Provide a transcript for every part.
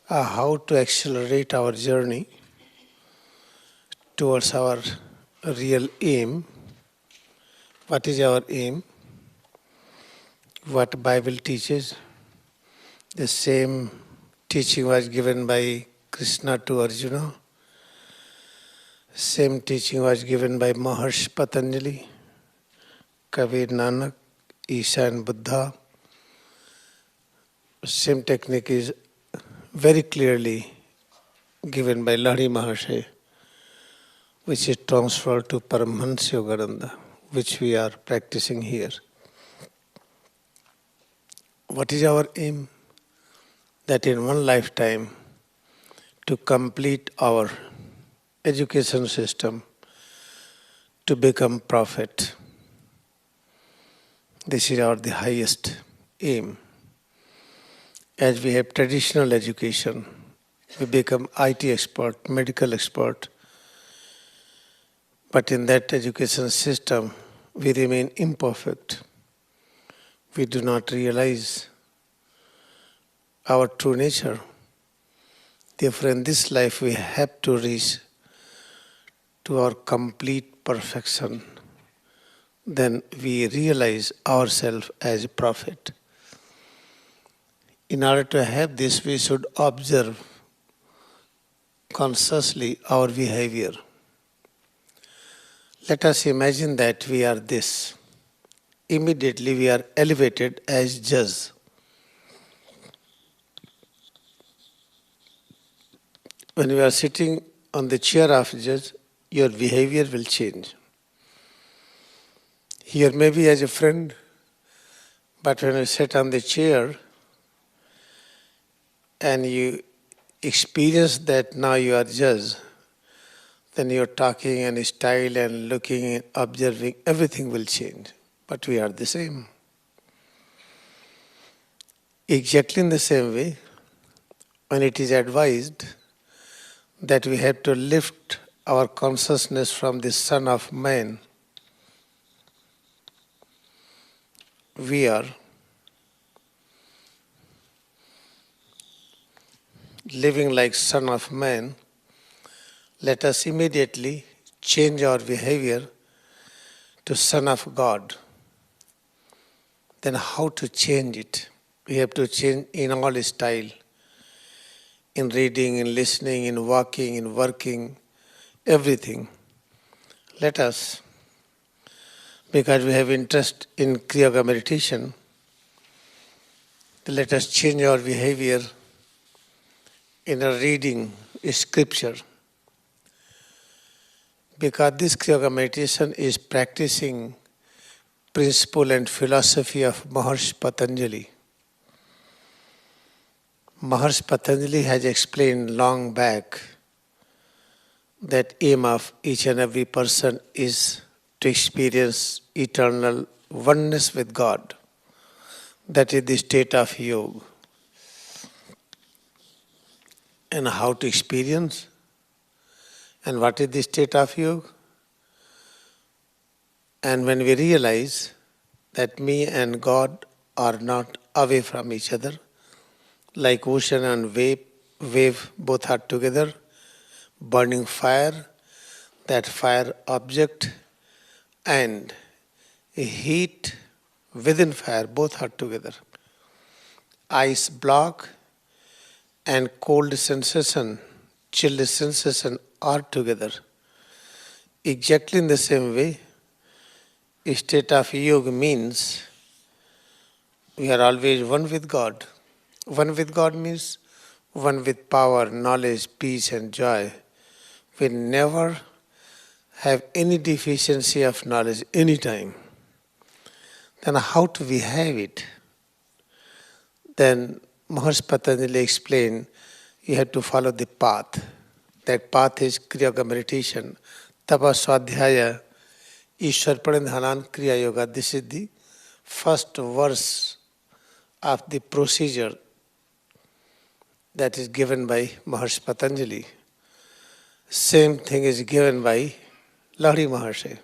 how to accelerate our journey towards our real aim. What is our aim? What Bible teaches? The same teaching was given by Krishna to Arjuna. Same teaching was given by Maharshi Patanjali, Kabir Nanak, Isa and Buddha. Same technique is very clearly given by Lahiri Maharshi, which is transferred to Paramahansa Yogananda, which we are practicing here. What is our aim? That in one lifetime to complete our education system to become prophet. This is the highest aim. As we have traditional education, we become IT expert, medical expert, but in that education system, we remain imperfect. We do not realize our true nature. Therefore, in this life, we have to reach to our complete perfection. Then we realize ourselves as a prophet. In order to have this, we should observe consciously our behavior. Let us imagine that we are this. Immediately we are elevated as judge. When you are sitting on the chair of judge, your behavior will change. Here maybe as a friend, but when you sit on the chair and you experience that now you are judge, then your talking and style and looking and observing, everything will change. But we are the same. Exactly in the same way, when it is advised that we have to lift our consciousness from the Son of Man, we are living like Son of Man. Let us immediately change our behavior to Son of God. Then how to change it? We have to change in all style. In reading, in listening, in walking, in working, everything. Let us, because we have interest in Kriyayoga meditation, let us change our behavior in a reading scripture. Because this Kriyayoga meditation is practicing principle and philosophy of Maharshi Patanjali. Maharshi Patanjali has explained long back that aim of each and every person is to experience eternal oneness with God. That is the state of yoga. And how to experience? And what is the state of yoga? And when we realize that me and God are not away from each other, like ocean and wave both are together, burning fire, that fire object and heat within fire both are together. Ice block and cold sensation, chilled sensation are together. Exactly in the same way, state of yoga means we are always one with God. One with God means one with power, knowledge, peace and joy. We never have any deficiency of knowledge any time. Then how do we have it? Then Maharshi Patanjali explained you have to follow the path. That path is Kriyayoga meditation. Tapa Swadhyaya, Ishwar Pranidhanan Kriyayoga. This is the first verse of the procedure that is given by Maharshi Patanjali. Same thing is given by Lahiri Maharshi.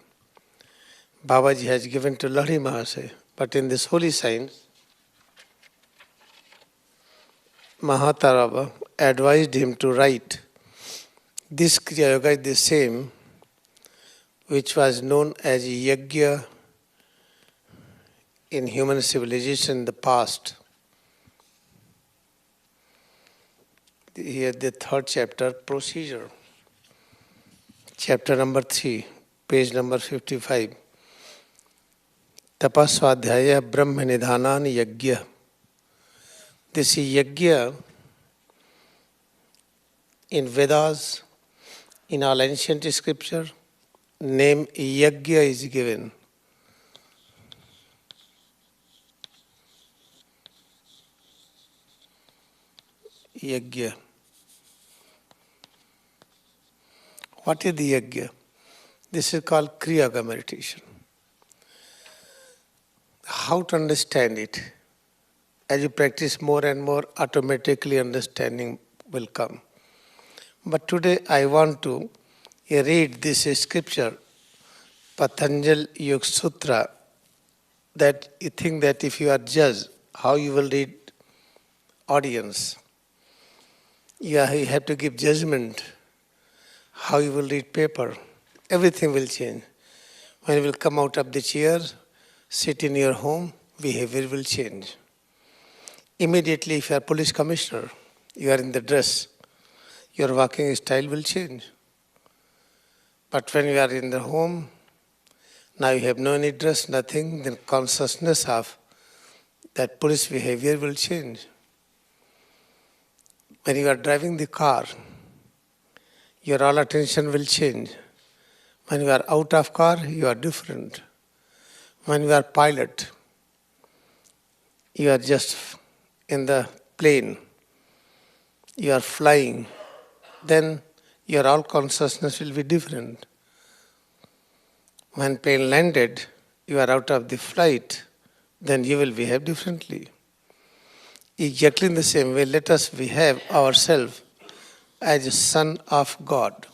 Babaji has given to Lahiri Maharshi. But in this holy science, Mahatarava advised him to write. This Kriyayoga is the same which was known as Yajna in human civilization in the past. Here the third chapter, procedure. Chapter number 3, page number 55. Tapaswadhyaya Brahma Nidhanan Yajna. This Yajna in Vedas, in all ancient scripture, name Yajna is given. Yajna. What is the Yajna? This is called Kriyayoga meditation. How to understand it? As you practice more and more, automatically understanding will come. But today I want to read this scripture, Patanjali Yoga Sutra, that you think that if you are judged, how you will read audience. You have to give judgment, how you will read paper. Everything will change. When you will come out of the chair, sit in your home, behavior will change. Immediately, if you are police commissioner, you are in the dress, your walking style will change. But when you are in the home, now you have no any dress, nothing, then consciousness of that police behavior will change. When you are driving the car, your all attention will change. When you are out of car, you are different. When you are pilot, you are just in the plane, you are flying, then your all consciousness will be different. When plane landed, you are out of the flight, then you will behave differently. Exactly in the same way, let us behave ourselves as a son of God.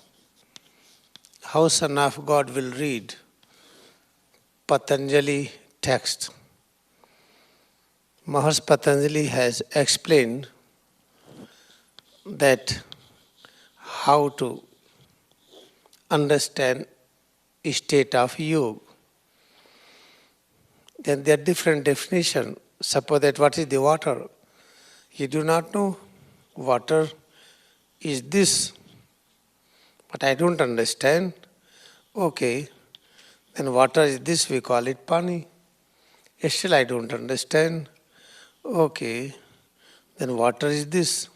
How son of God will read Patanjali text. Maharishi Patanjali has explained that how to understand state of yoga. Then there are different definitions. Suppose that what is the water? You do not know water is this, but I don't understand. Okay, then water is this, we call it pani. Still I don't understand. Okay, then water is this.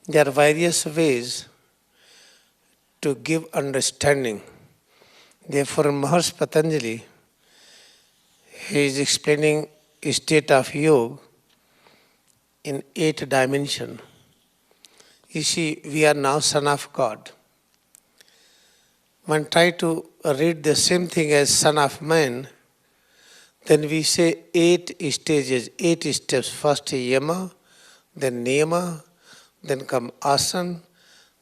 There are various ways to give understanding. Therefore, Maharishi Patanjali, he is explaining state of yoga in 8 dimensions. You see, we are now son of God. When try to read the same thing as son of man, then we say 8 stages, 8 steps. First yama, then niyama, then come asana,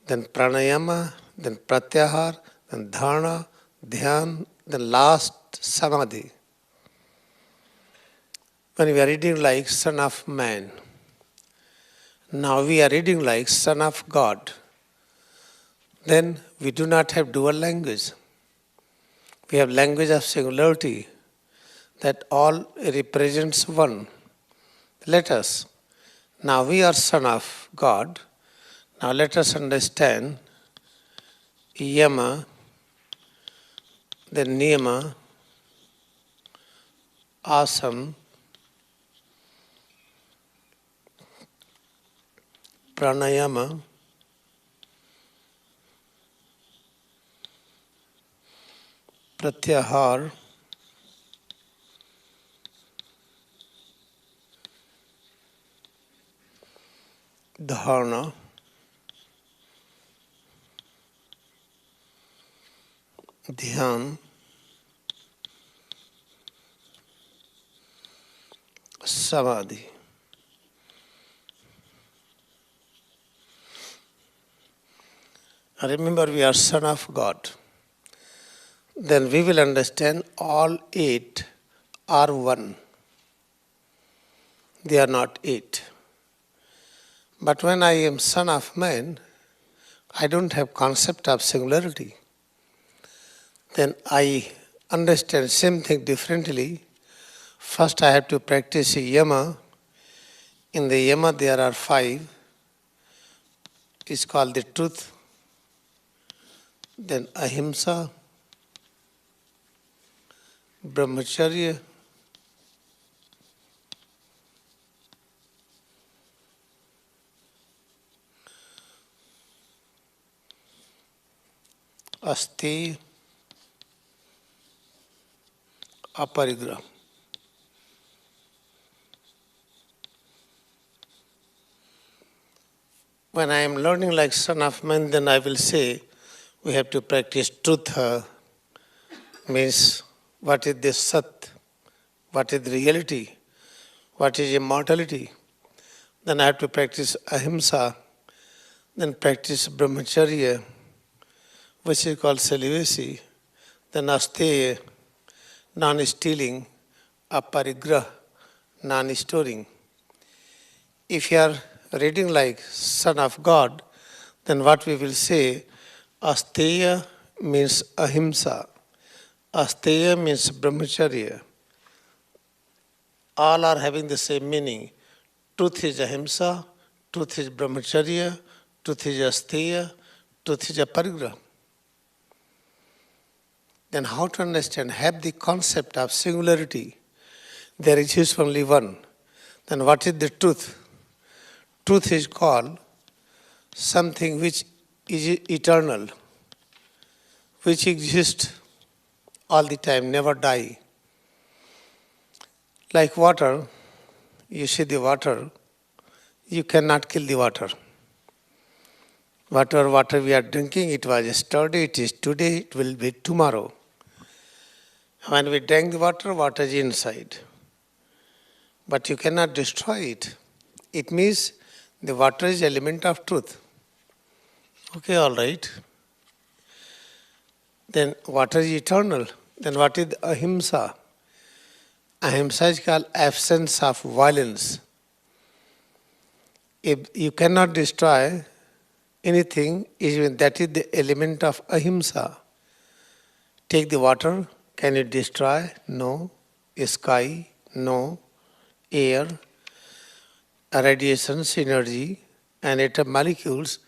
then pranayama, then pratyahar, then dharana, dhyan, then last samadhi. When we are reading like son of man, now we are reading like son of God. Then we do not have dual language. We have language of singularity that all represents one. Let us. Now we are son of God. Now let us understand yama, then niyama, asana, pranayama, pratyahar, dharana, dhyan, samadhi. Remember, we are son of God. Then we will understand all 8 are one. They are not 8. But when I am son of man, I don't have concept of singularity. Then I understand same thing differently. First I have to practice yama. In the yama there are 5. It's called the truth. Then ahimsa, brahmacharya, asteya, aparigraha. When I am learning like son of man, then I will say we have to practice truth. Means what is the sat, what is the reality, what is immortality. Then I have to practice ahimsa, then practice brahmacharya, which is called celibacy, then asteya, non-stealing, aparigraha, non-storing. If you are reading like Son of God, then what we will say, asteya means ahimsa, asteya means brahmacharya. All are having the same meaning. Truth is ahimsa, truth is brahmacharya, truth is asteya, truth is aparigraha. Then how to understand? Have the concept of singularity. There exists only one. Then what is the truth? Truth is called something which is eternal, which exists all the time, never die. Like water, you see the water, you cannot kill the water. Whatever water we are drinking, it was yesterday, it is today, it will be tomorrow. When we drink the water, water is inside. But you cannot destroy it. It means the water is element of truth. Okay, all right. Then water is eternal. Then what is ahimsa? Ahimsa is called absence of violence. If you cannot destroy anything, that is the element of ahimsa. Take the water, can it destroy? No. Sky? No. Air? Radiations, energy, and atom molecules,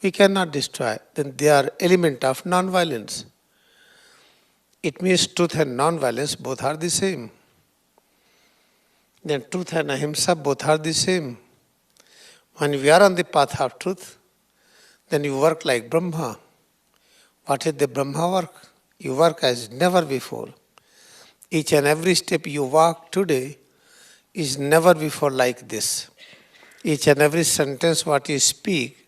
we cannot destroy. Then they are element of non-violence. It means truth and non-violence both are the same. Then truth and ahimsa both are the same. When we are on the path of truth, then you work like Brahma. What is the Brahma work? You work as never before. Each and every step you walk today is never before like this. Each and every sentence what you speak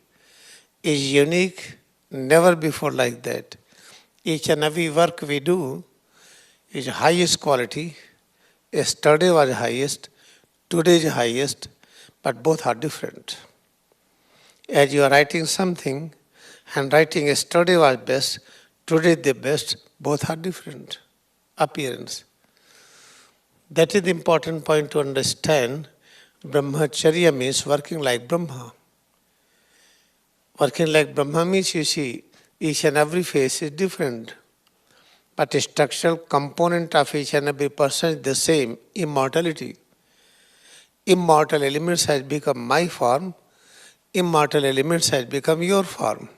is unique, never before like that. Each and every work we do is highest quality. Yesterday was highest, today is highest, but both are different. As you are writing something, and writing yesterday was best, today the best, both are different. Appearance. That is the important point to understand. Brahmacharya means working like Brahma. Working like Brahma means you see each and every face is different. But the structural component of each and every person is the same, immortality. Immortal elements has become my form, immortal elements has become your form.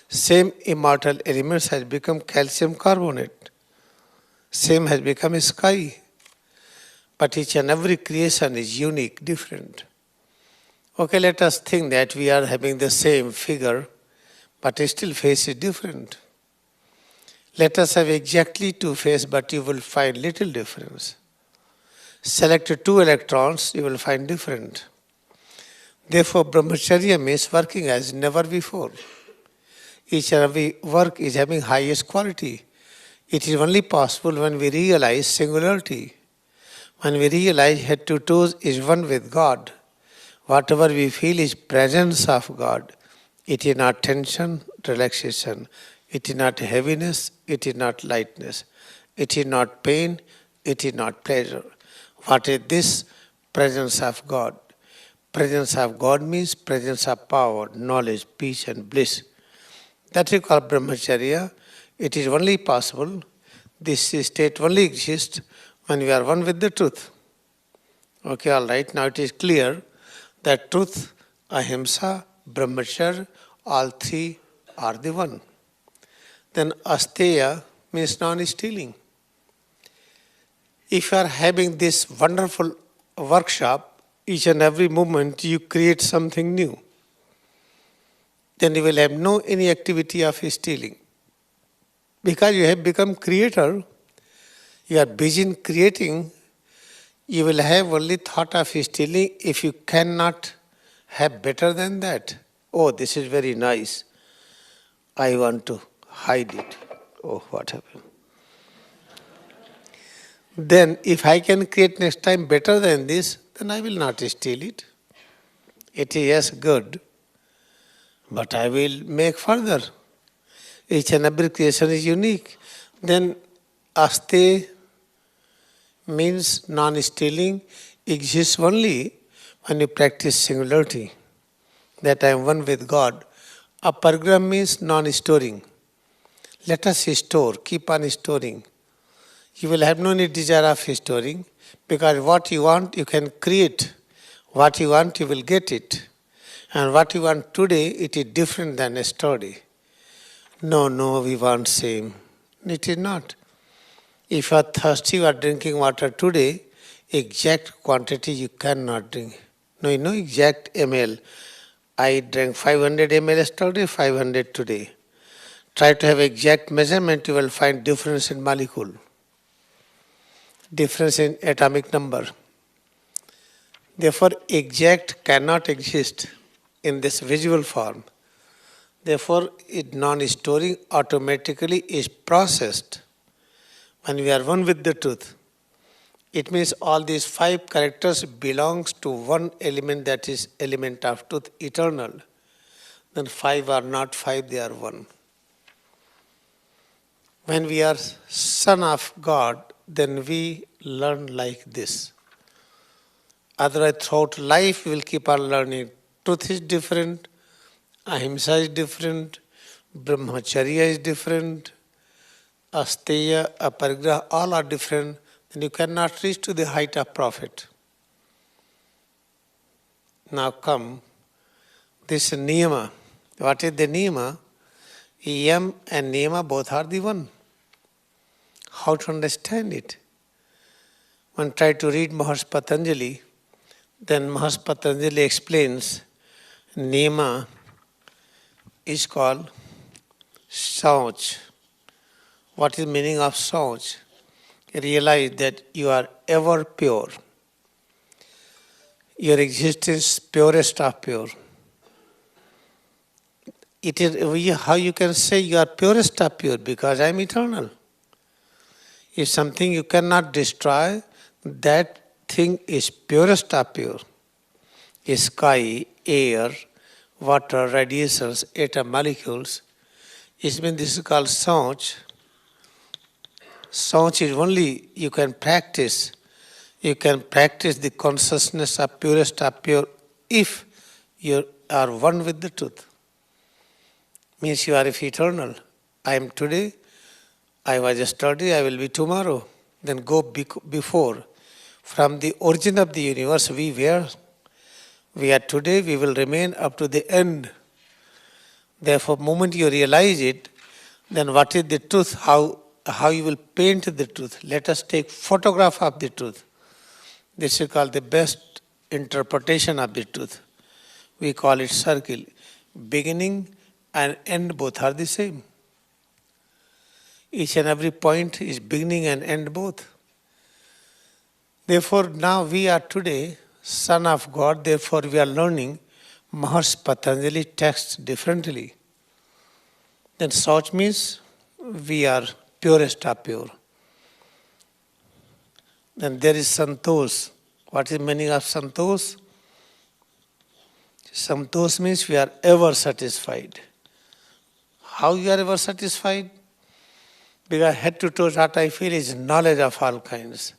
Same immortal elements has become calcium carbonate. Same has become sky. But each and every creation is unique, different. Okay, let us think that we are having the same figure, but still face is different. Let us have exactly 2 faces, but you will find little difference. Select 2 electrons, you will find different. Therefore, brahmacharya means working as never before. Each and every work is having highest quality. It is only possible when we realize singularity. When we realize head to toes is one with God. Whatever we feel is presence of God. It is not tension, relaxation. It is not heaviness, it is not lightness. It is not pain, it is not pleasure. What is this? Presence of God. Presence of God means presence of power, knowledge, peace and bliss. That we call brahmacharya. It is only possible, this state only exists when we are one with the truth. Okay, all right, now it is clear that truth, ahimsa, brahmacharya, all three are the one. Then asteya means non-stealing. If you are having this wonderful workshop, each and every moment you create something new, then you will have no any activity of stealing. Because you have become creator, you are busy in creating, you will have only thought of stealing if you cannot have better than that. Oh, this is very nice. I want to hide it. Oh, what happened? Then if I can create next time better than this, then I will not steal it. It is yes, good, but I will make further. Each and every creation is unique. Then aste means non-stealing exists only when you practice singularity, that I am one with God. Aparigraha means non-storing. Let us store, keep on storing. You will have no need desire of storing, because what you want you can create. What you want you will get it. And what you want today, it is different than yesterday. No, we want same. It is not. If you are thirsty, you are drinking water today, exact quantity you cannot drink. No, you know exact ml. I drank 500 ml yesterday, 500 today. Try to have exact measurement, you will find difference in molecule, difference in atomic number. Therefore, exact cannot exist in this visual form. Therefore, it non-storing automatically is processed when we are one with the truth. It means all these 5 characters belongs to one element, that is element of truth, eternal. Then 5 are not 5, they are one. When we are son of God, then we learn like this. Otherwise, throughout life, we will keep on learning. Truth is different, ahimsa is different, brahmacharya is different, asteya, aparigraha, all are different. Then you cannot reach to the height of prophet. Now come, this niyama. What is the niyama? Yam and niyama both are the one. How to understand it? One try to read Maharishi Patanjali, then Maharishi Patanjali explains niyama is called Sauch. What is the meaning of Sauch? Realize that you are ever pure. Your existence purest of pure. It is how you can say you are purest of pure, because I am eternal. If something you cannot destroy, that thing is purest of pure. Sky, air, water, radiations, atom molecules. It means this is called Sauch. Sauch is only you can practice. You can practice the consciousness of purest of pure if you are one with the truth. Means you are eternal. I am today, I was yesterday, I will be tomorrow. Then go before. From the origin of the universe, we were. We are today, we will remain up to the end. Therefore, moment you realize it, then what is the truth? How you will paint the truth? Let us take photograph of the truth. This is called the best interpretation of the truth. We call it circle. Beginning and end both are the same. Each and every point is beginning and end both. Therefore, now we are today son of God, therefore we are learning Maharishi Patanjali texts differently. Then Sauch means we are purest of pure. Then there is Santosh. What is the meaning of Santosh? Santosh means we are ever satisfied. How you are ever satisfied? Because head to toe what I feel is knowledge of all kinds.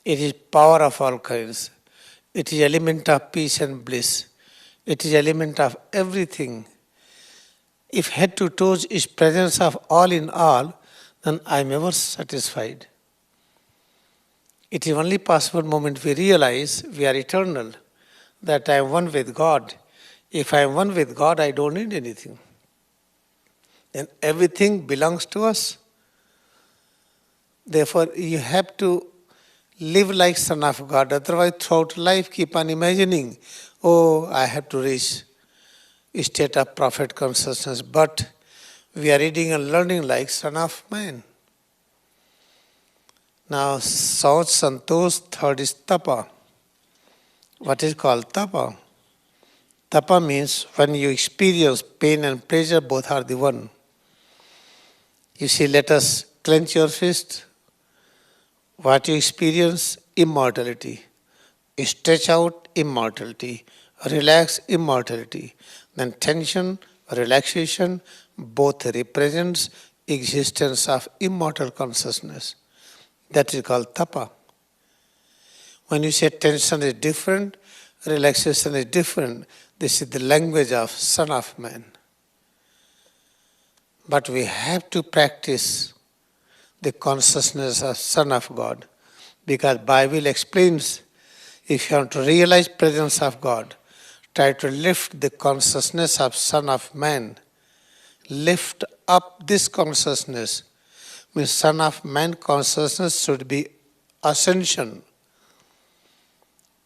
It is power of all kinds. It is element of peace and bliss. It is element of everything. If head to toes is presence of all in all, then I am ever satisfied. It is only possible moment we realize we are eternal, that I am one with God. If I am one with God, I don't need anything. Then everything belongs to us. Therefore, you have to live like Son of God. Otherwise, throughout life, keep on imagining, oh, I have to reach state of prophet consciousness. But we are reading and learning like Son of Man. Now, Sauch, Santosh, third is Tapa. What is called Tapa? Tapa means when you experience pain and pleasure, both are the one. You see, let us clench your fist. What you experience, immortality. Stretch out, immortality. Relax, immortality. Then tension, relaxation, both represents existence of immortal consciousness. That is called tapa. When you say tension is different, relaxation is different, this is the language of Son of Man. But we have to practice the consciousness of Son of God, because Bible explains, if you want to realize presence of God, try to lift the consciousness of Son of Man. Lift up this consciousness. Means Son of Man consciousness should be ascension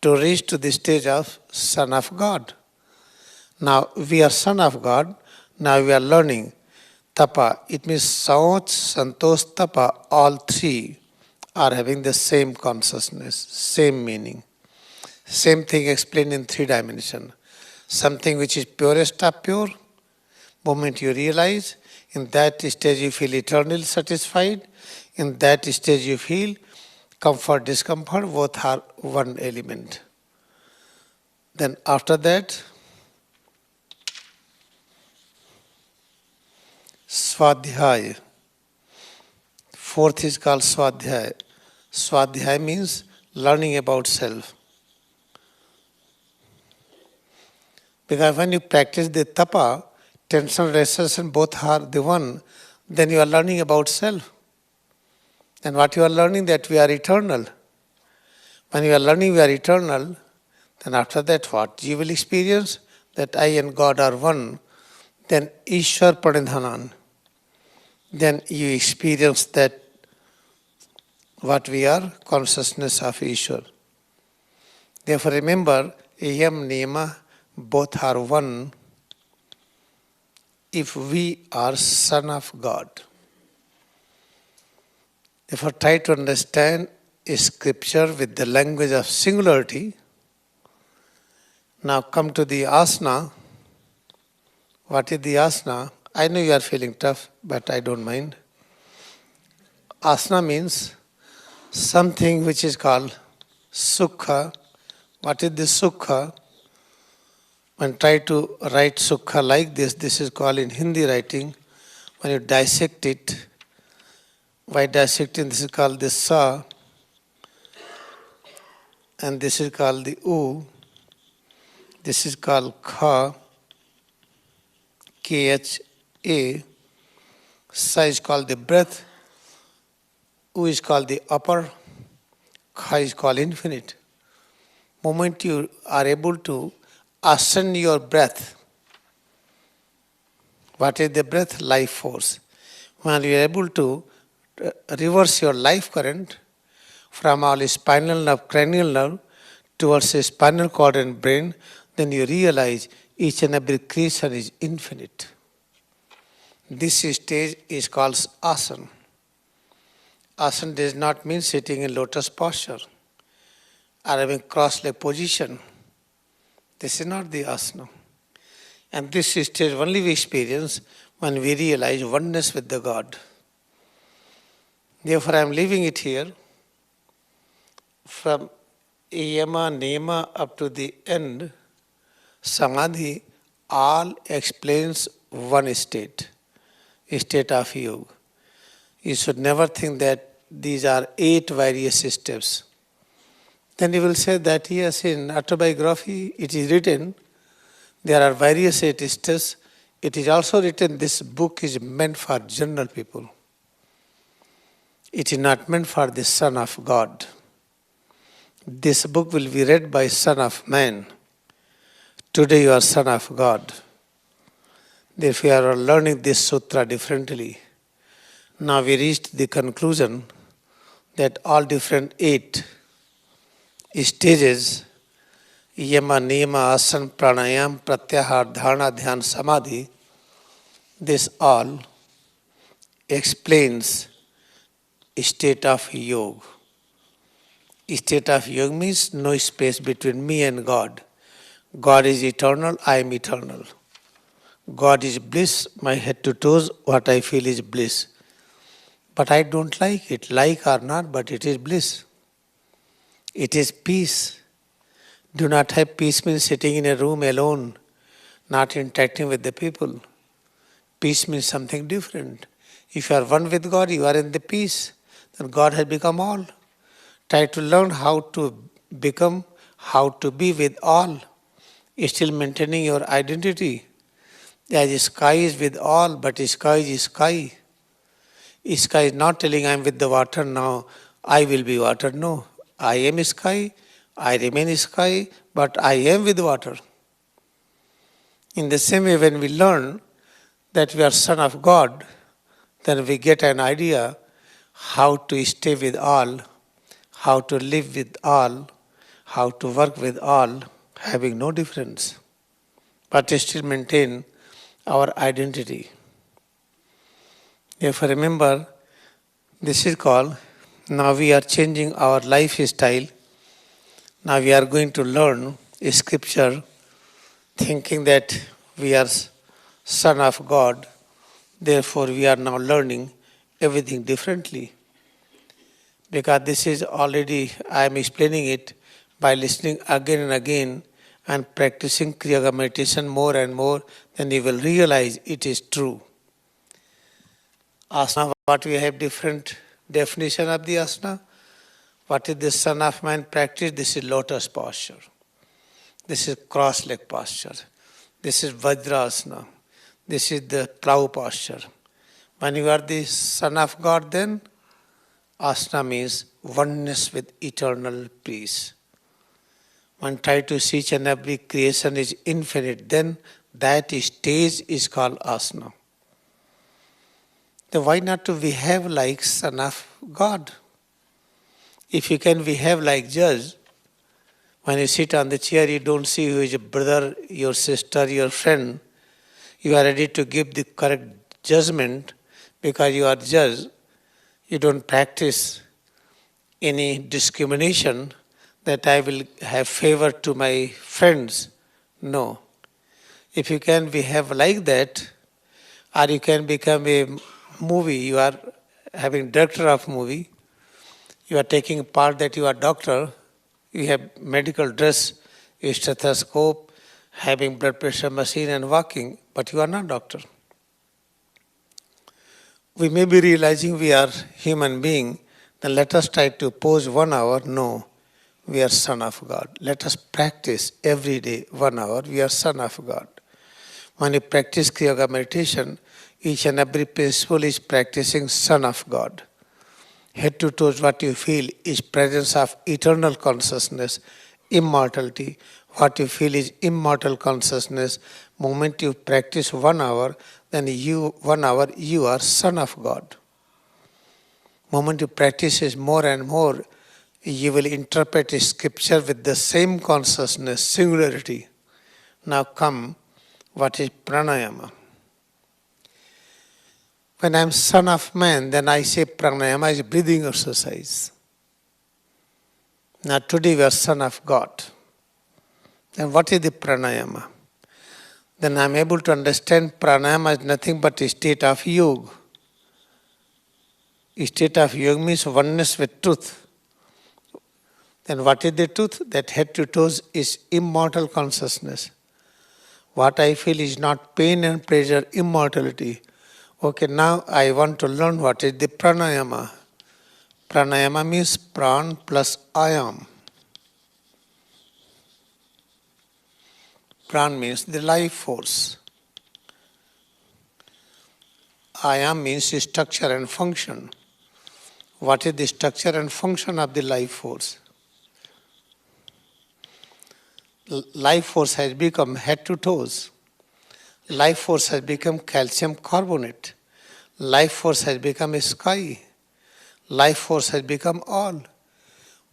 to reach to the stage of Son of God. Now we are Son of God, now we are learning Tapa. It means Sauch, Santosh, Tapa, all three are having the same consciousness, same meaning. Same thing explained in 3 dimensions. Something which is purest of pure, moment you realize, in that stage you feel eternally satisfied, in that stage you feel comfort, discomfort, both are one element. Then after that, Swadhyaya. Fourth is called Swadhyaya. Swadhyaya means learning about self. Because when you practice the tapa, tension, relaxation, both are the one, then you are learning about self. And what you are learning, that we are eternal. When you are learning we are eternal, then after that what? You will experience that I and God are one. Then Ishwar Pranidhanan. Then you experience that what we are, consciousness of Ishwar. Therefore remember, Yam Niyama, both are one if we are Son of God. Therefore try to understand a scripture with the language of singularity. Now come to the asana. What is the asana? I know you are feeling tough, but I don't mind. Asana means something which is called sukha. What is the sukha? When try to write sukha like this is called in Hindi writing, when you dissect it, by dissecting this is called the sa, and this is called the u, this is called kha, kha, sa is called the breath, u is called the upper, kha is called infinite. Moment you are able to ascend your breath. What is the breath? Life force. When you are able to reverse your life current from all spinal nerve, cranial nerve towards a spinal cord and brain, then you realize each and every creation is infinite. This stage is called asana. Asana does not mean sitting in lotus posture or having cross-leg position. This is not the asana. And this stage only we experience when we realize oneness with the God. Therefore, I am leaving it here. From yama, niyama up to the end, samadhi all explains one state of yoga. You should never think that these are 8 various steps. Then you will say that yes, in autobiography it is written, there are various tests. It is also written this book is meant for general people. It is not meant for the Son of God. This book will be read by Son of Man. Today you are Son of God. Therefore you are learning this sutra differently. Now we reached the conclusion that all different 8 stages, yama, niyama, asana, pranayam, pratyahar, dharana, dhyan, samadhi, this all explains state of yoga. State of yoga means no space between me and God. God is eternal, I am eternal. God is bliss, my head to toes, what I feel is bliss. But I don't like it, like or not, but it is bliss. It is peace. Do not have peace means sitting in a room alone, not interacting with the people. Peace means something different. If you are one with God, you are in the peace. Then God has become all. Try to learn how to become, how to be with all, still maintaining your identity. As sky is with all, but sky is sky. Sky is not telling I am with the water now, I will be water. No, I am sky, I remain sky, but I am with water. In the same way, when we learn that we are Son of God, then we get an idea how to stay with all, how to live with all, how to work with all, having no difference, but still maintain our identity. Therefore, remember, this is called, now we are changing our lifestyle. Now we are going to learn a scripture thinking that we are Son of God. Therefore, we are now learning everything differently. Because this is already, I am explaining it by listening again and again and practicing Kriyayoga meditation more and more, then you will realize it is true. Asana, what we have different definition of the asana. What is the Son of Man practice? This is lotus posture. This is cross leg posture. This is Vajrasana. This is the plow posture. When you are the Son of God, then asana means oneness with eternal peace. When try to see each and every creation is infinite, then that stage is called asana. Then why not to behave like Son of God? If you can behave like judge, when you sit on the chair, you don't see who is your brother, your sister, your friend. You are ready to give the correct judgment because you are judge. You don't practice any discrimination that I will have favor to my friends. No. If you can behave like that, or you can become a movie, you are having director of movie, you are taking part that you are doctor, you have medical dress, a stethoscope, having blood pressure machine and walking, but you are not doctor. We may be realizing we are human being, then let us try to pose 1 hour. No, we are Son of God. Let us practice every day 1 hour. We are Son of God. When you practice Kriyayoga meditation, each and every principle is practicing Son of God. Head to toes, what you feel is presence of eternal consciousness, immortality. What you feel is immortal consciousness. Moment you practice 1 hour, then 1 hour you are Son of God. Moment you practice is more and more, you will interpret scripture with the same consciousness, singularity. Now come, what is pranayama? When I am Son of Man, then I say pranayama is breathing exercise. Now today we are Son of God. Then what is the pranayama? Then I am able to understand pranayama is nothing but a state of yoga. A state of yoga means oneness with truth. Then what is the truth? That head to toes is immortal consciousness. What I feel is not pain and pleasure, immortality. Okay, now I want to learn what is the pranayama. Pranayama means pran plus ayam. Pran means the life force. Ayam means structure and function. What is the structure and function of the life force? Life force has become head to toes. Life force has become calcium carbonate. Life force has become a sky. Life force has become all.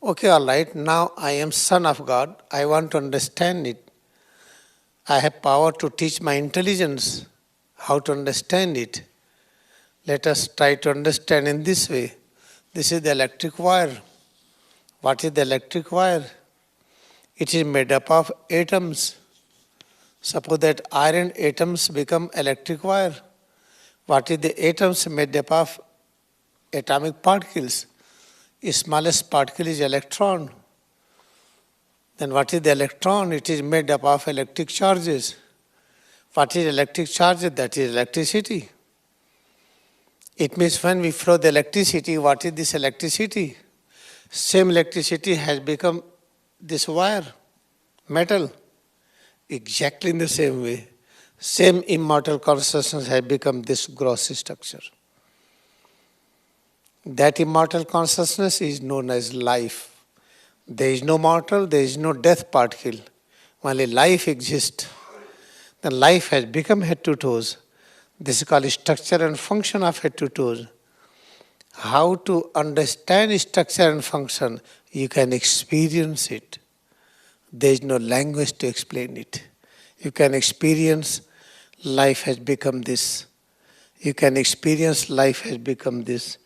Okay, all right, now I am son of God. I want to understand it. I have power to teach my intelligence how to understand it. Let us try to understand in this way. This is the electric wire. What is the electric wire? It is made up of atoms. Suppose that iron atoms become electric wire. What is the atoms made up of? Atomic particles. The smallest particle is electron. Then what is the electron? It is made up of electric charges. What is electric charge? That is electricity. It means when we flow the electricity, what is this electricity? Same electricity has become this wire, metal, exactly in the same way. Same immortal consciousness has become this gross structure. That immortal consciousness is known as life. There is no mortal, there is no death particle. Only life exists. Then life has become head to toes. This is called structure and function of head to toes. How to understand structure and function? You can experience it. There is no language to explain it. You can experience life has become this. You can experience life has become this.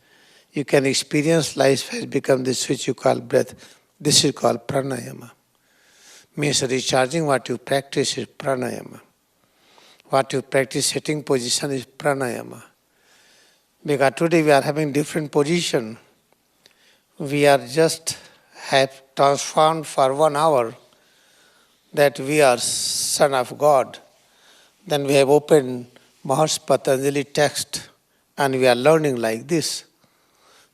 You can experience life has become this which you call breath. This is called pranayama. Means recharging what you practice is pranayama. What you practice sitting position is pranayama. Because today we are having different position. We are just have transformed for 1 hour that we are son of God. Then we have opened Maharishi Patanjali text and we are learning like this.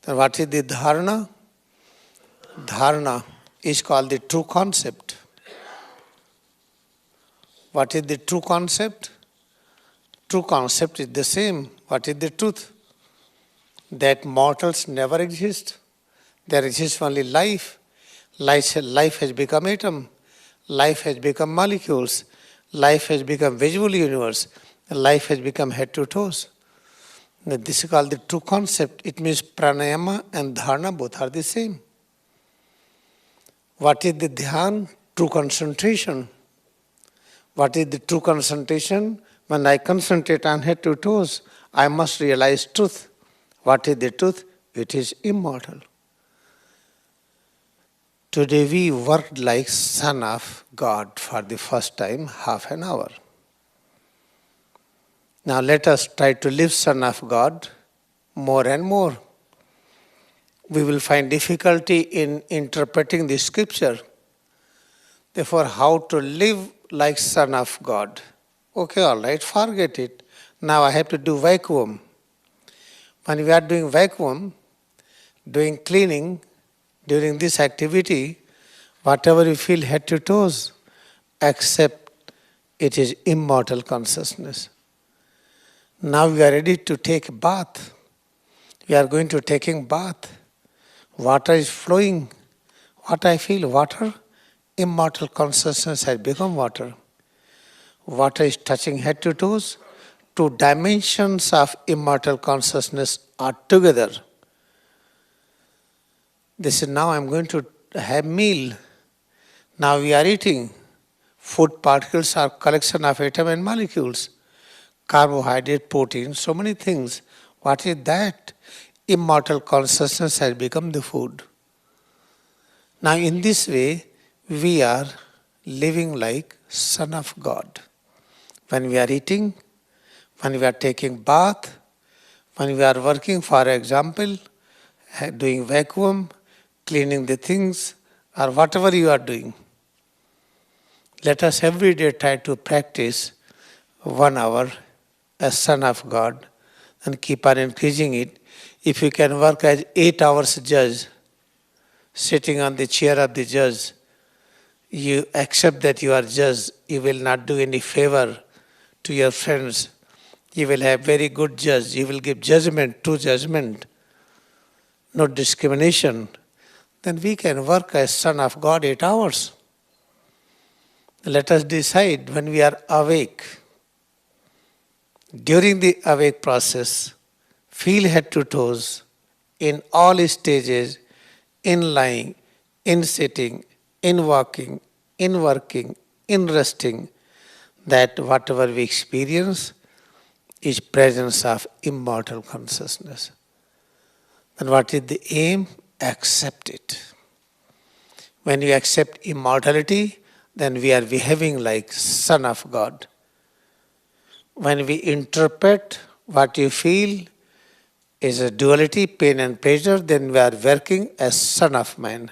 Then what is the dharana? Dharana is called the true concept. What is the true concept? True concept is the same. What is the truth? That mortals never exist. There exists only life. Life has become atom. Life has become molecules. Life has become visual universe. Life has become head to toes. This is called the true concept. It means pranayama and dharana both are the same. What is the dhyan? True concentration. What is the true concentration? When I concentrate on head to toes, I must realize truth. What is the truth? It is immortal. Today we worked like son of God for the first time, half an hour. Now let us try to live son of God more and more. We will find difficulty in interpreting the scripture. Therefore, how to live like son of God? Okay, all right, forget it. Now I have to do vacuum. When we are doing vacuum, doing cleaning, during this activity, whatever you feel head to toes, accept it is immortal consciousness. Now we are ready to take a bath. We are going to taking bath. Water is flowing. What I feel? Water. Immortal consciousness has become water. Water is touching head to toes. 2 dimensions of immortal consciousness are together. This is now I am going to have meal. Now we are eating. Food particles are collection of atom and molecules. Carbohydrate, protein, so many things. What is that? Immortal consciousness has become the food. Now in this way, we are living like son of God. When we are eating, when we are taking bath, when we are working, for example, doing vacuum, cleaning the things, or whatever you are doing. Let us every day try to practice 1 hour as son of God and keep on increasing it. If you can work as 8 hours judge, sitting on the chair of the judge, You accept that you are judged. You will not do any favor to your friends. You will have very good judge. You will give judgment, true judgment, no discrimination. Then we can work as Son of God 8 hours. Let us decide when we are awake. During the awake process, feel head to toes in all stages, in lying, in sitting, in walking, in working, in resting, that whatever we experience is presence of immortal consciousness. Then what is the aim? Accept it. When you accept immortality, then we are behaving like Son of God. When we interpret what you feel is a duality, pain and pleasure, then we are working as Son of Man.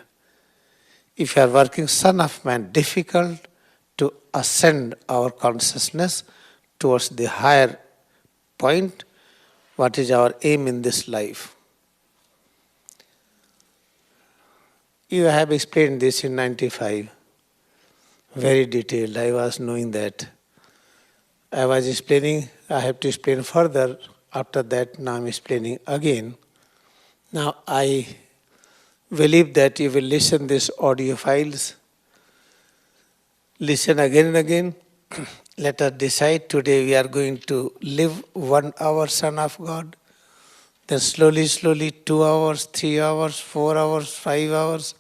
If you are working Son of Man, difficult to ascend our consciousness towards the higher point, what is our aim in this life. You have explained this in 95, very detailed. I was knowing that. I was explaining, I have to explain further. After that, now I'm explaining again. Now I believe that you will listen these audio files. Listen again and again. Let us decide today we are going to live 1 hour Son of God. Then slowly, 2 hours, 3 hours, 4 hours, 5 hours.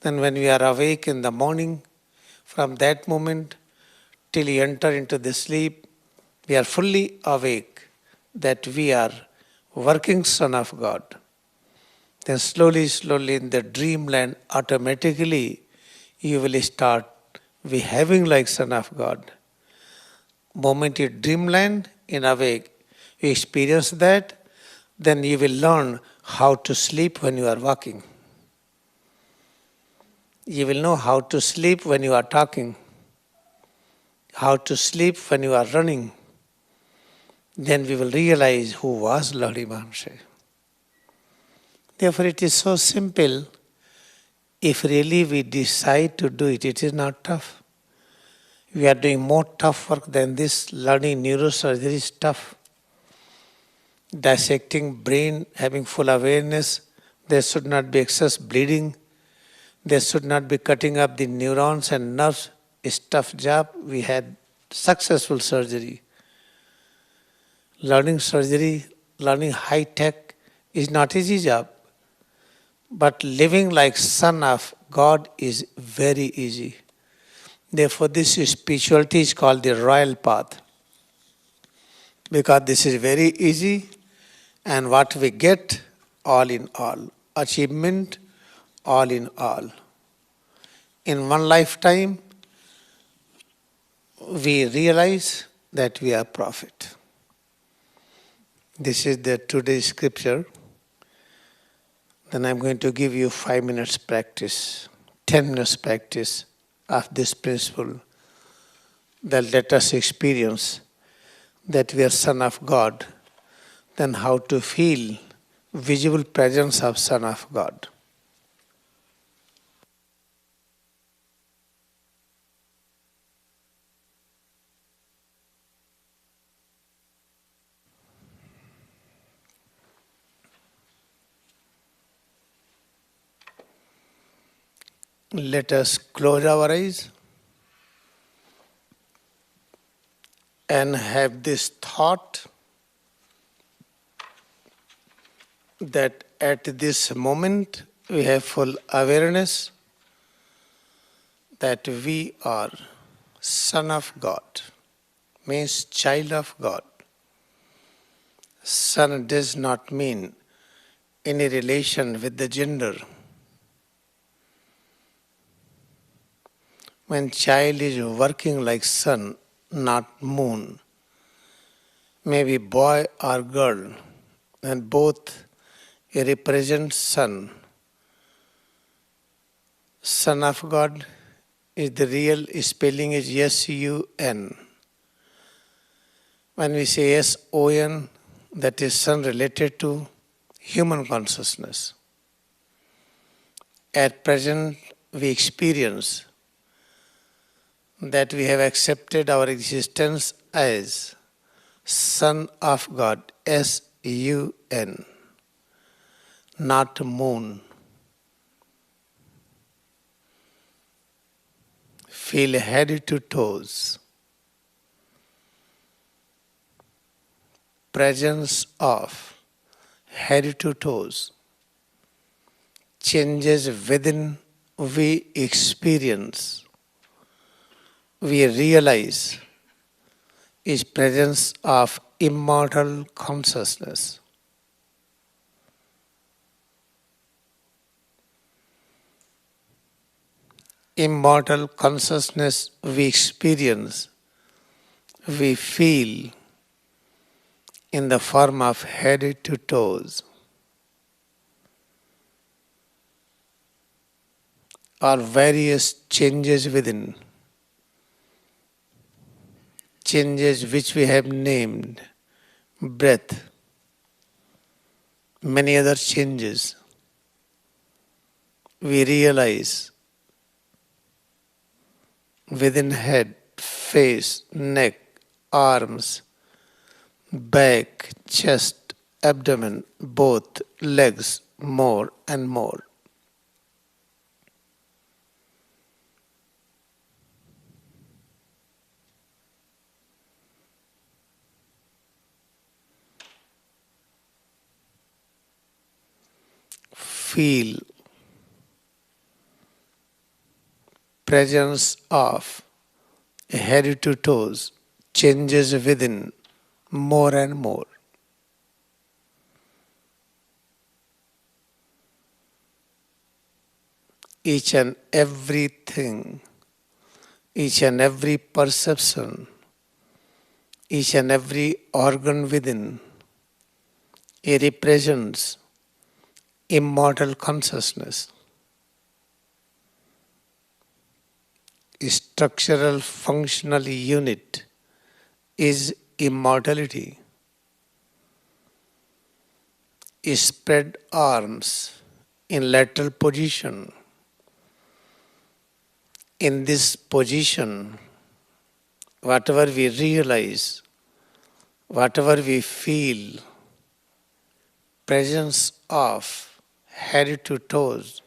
Then when we are awake in the morning, from that moment till we enter into the sleep, we are fully awake that we are working Son of God. Then slowly in the dreamland, automatically you will start behaving like Son of God. Moment you dreamland, in awake, you experience that, then you will learn how to sleep when you are walking. You will know how to sleep when you are talking, how to sleep when you are running. Then we will realize who was Lahiri Maharshi. Therefore, it is so simple. If really we decide to do it, it is not tough. We are doing more tough work than this. Learning neurosurgery is tough. Dissecting brain, having full awareness, there should not be excess bleeding. There should not be cutting up the neurons and nerves. It's tough job. We had successful surgery. Learning surgery, learning high tech is not easy job. But living like Son of God is very easy. Therefore, this spirituality is called the royal path. Because this is very easy, and what we get, all in all. Achievement, all in all. In one lifetime, we realize that we are prophet. This is the today's scripture. Then I'm going to give you 5 minutes practice, 10 minutes practice of this principle. That let us experience that we are Son of God. Then how to feel visible presence of Son of God. Let us close our eyes and have this thought that at this moment we have full awareness that we are Son of God, means child of God. Son does not mean any relation with the gender. When child is working like sun, not moon, maybe boy or girl, and both represent sun. Son of God is the real spelling is S-U-N. When we say S-O-N, that is sun related to human consciousness. At present, we experience that we have accepted our existence as Son of God, S-U-N, not moon. Feel head to toes. Presence of head to toes. Changes within we experience, we realize, is presence of immortal consciousness. Immortal consciousness we experience, we feel in the form of head to toes, or various changes within, changes which we have named, breath, many other changes, we realize within head, face, neck, arms, back, chest, abdomen, both legs, more and more. Feel presence of head to toes, changes within more and more. Each and everything, each and every perception, each and every organ within, it represents immortal consciousness. Structural functional unit is immortality. Spread arms in lateral position. In this position, whatever we realize, whatever we feel, presence of head to toes,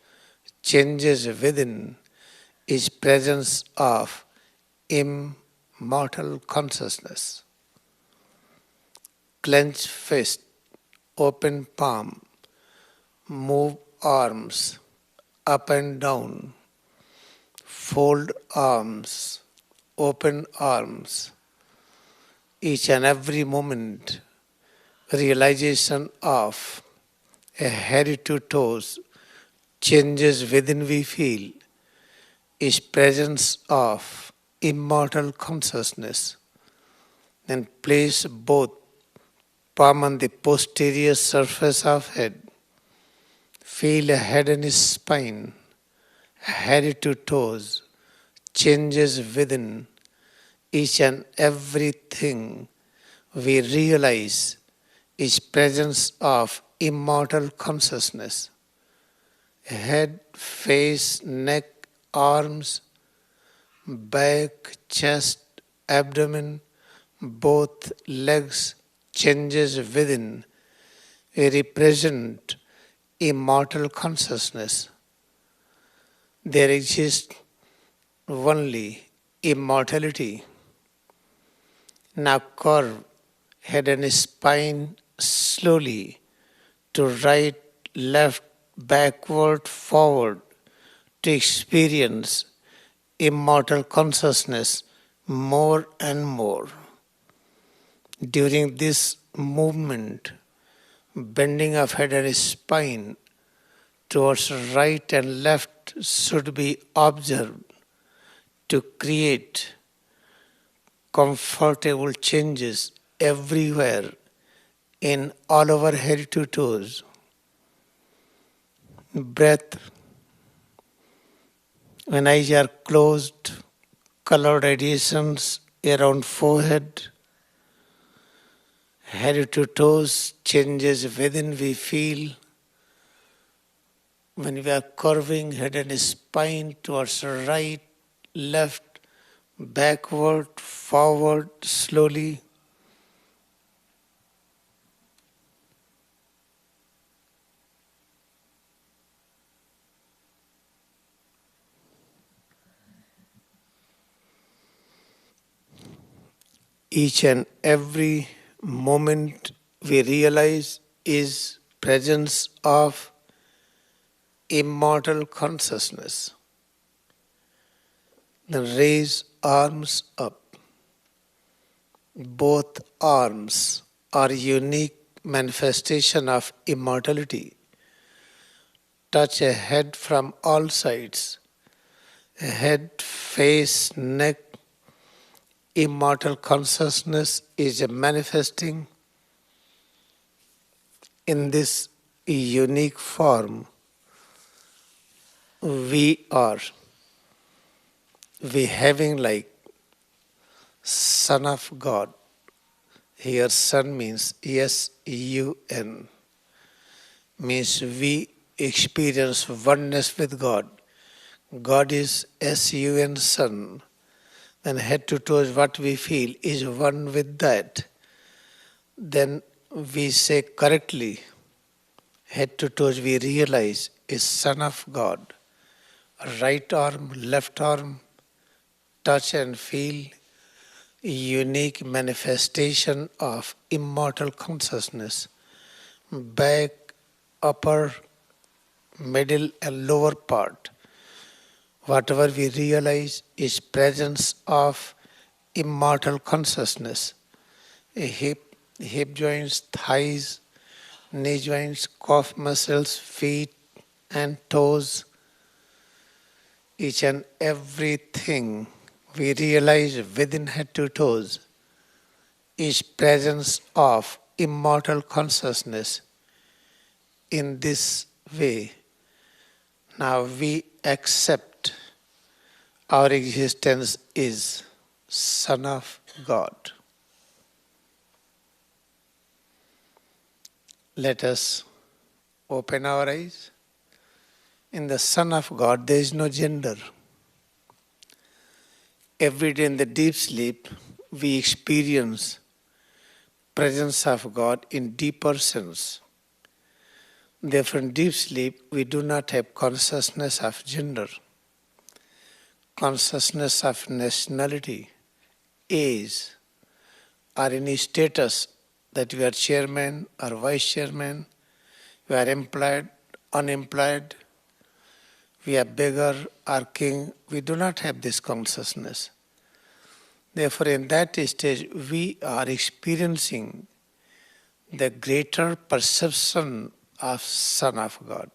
changes within, is presence of immortal consciousness. Clench fist, open palm, move arms up and down, fold arms, open arms. Each and every moment, realization of a head to toes, changes within we feel, is presence of immortal consciousness. Then place both palm on the posterior surface of head. Feel a head and spine, head to toes, changes within. Each and everything we realize is presence of immortal consciousness. Head, face, neck, arms, back, chest, abdomen, both legs, changes within, we represent immortal consciousness. There exists only immortality. Now curve head and spine slowly to right, left, backward, forward, to experience immortal consciousness more and more. During this movement, bending of head and spine towards right and left should be observed to create comfortable changes everywhere in all over head to toes. Breath. When eyes are closed, color radiations around forehead, head to toes, changes within we feel. When we are curving head and spine towards right, left, backward, forward, slowly. Each and every moment we realize is presence of immortal consciousness. Then raise arms up. Both arms are unique manifestation of immortality. Touch a head from all sides. A head, face, neck. Immortal consciousness is manifesting in this unique form. We having like Son of God. Here Son means S-U-N. Means we experience oneness with God. God is S-U-N, Son. Then head to toes what we feel is one with that. Then we say correctly, head to toes we realize is Son of God. Right arm, left arm, touch and feel unique manifestation of immortal consciousness. Back, upper, middle and lower part. Whatever we realize is presence of immortal consciousness. Hip joints, thighs, knee joints, calf muscles, feet and toes. Each and everything we realize within head to toes is presence of immortal consciousness. In this way, now we accept our existence is Son of God. Let us open our eyes. In the Son of God, there is no gender. Every day in the deep sleep, we experience presence of God in deeper sense. Therefore, in deep sleep, we do not have consciousness of gender, consciousness of nationality, age, or any status that we are chairman or vice chairman, we are employed, unemployed, we are beggar or king. We do not have this consciousness. Therefore, in that stage, we are experiencing the greater perception of Son of God.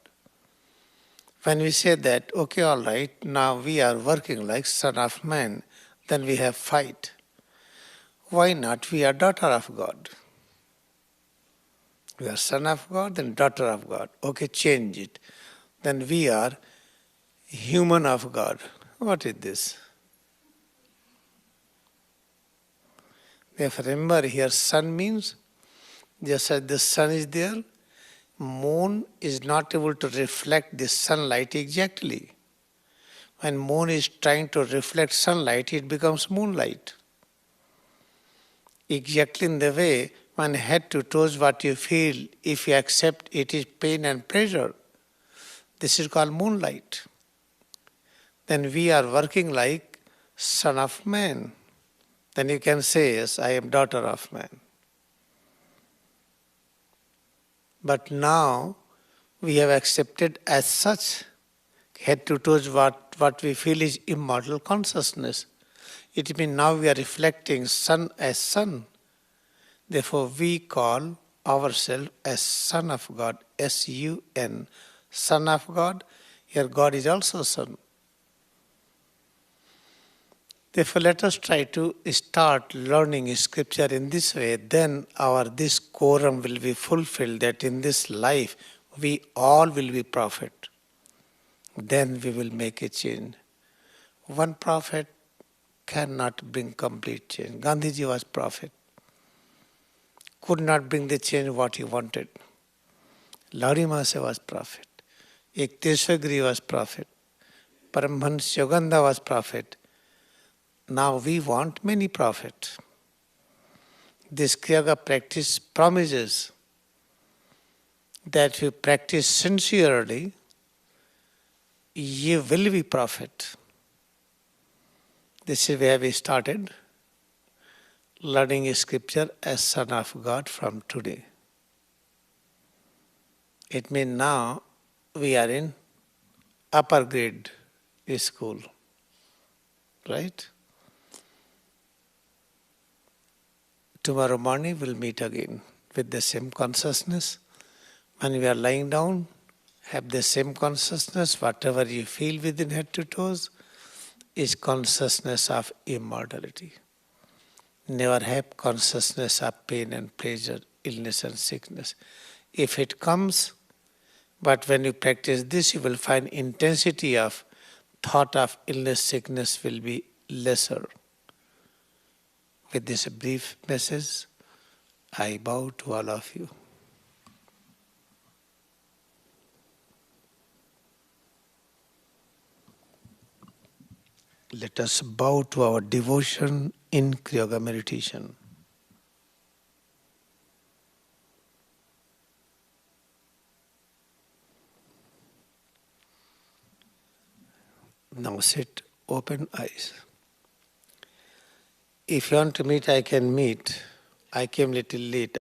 When we say that, okay, all right, now we are working like Son of Man, then we have fight. Why not? We are daughter of God. We are Son of God, then daughter of God. Okay, change it. Then we are human of God. What is this? Therefore, remember here, sun means, just as the sun is there, moon is not able to reflect the sunlight exactly. When moon is trying to reflect sunlight, it becomes moonlight. Exactly in the way, when head to toes what you feel, if you accept it is pain and pleasure, this is called moonlight. Then we are working like Son of Man. Then you can say, yes, I am daughter of man. But now we have accepted as such, head to toes what we feel is immortal consciousness. It means now we are reflecting sun as sun. Therefore we call ourselves as Son of God, S-U-N, Son of God. Here God is also Son. Therefore, let us try to start learning scripture in this way. Then this quorum will be fulfilled, that in this life we all will be prophet. Then we will make a change. One prophet cannot bring complete change. Gandhiji was prophet. Could not bring the change what he wanted. Lahiri Mahasaya was prophet. Ekteshwar Giri was prophet. Paramahansa Yogananda was prophet. Now we want many profit. This Kriyayoga practice promises that if you practice sincerely, you will be profit. This is where we started learning scripture as Son of God from today. It means now we are in upper grade school, right? Tomorrow morning we'll meet again with the same consciousness. When we are lying down, have the same consciousness. Whatever you feel within head to toes is consciousness of immortality. Never have consciousness of pain and pleasure, illness and sickness. If it comes, but when you practice this, you will find intensity of thought of illness, sickness will be lesser. With this brief message, I bow to all of you. Let us bow to our devotion in Kriyayoga meditation. Now sit, open eyes. If you want to meet, I can meet. I came little late.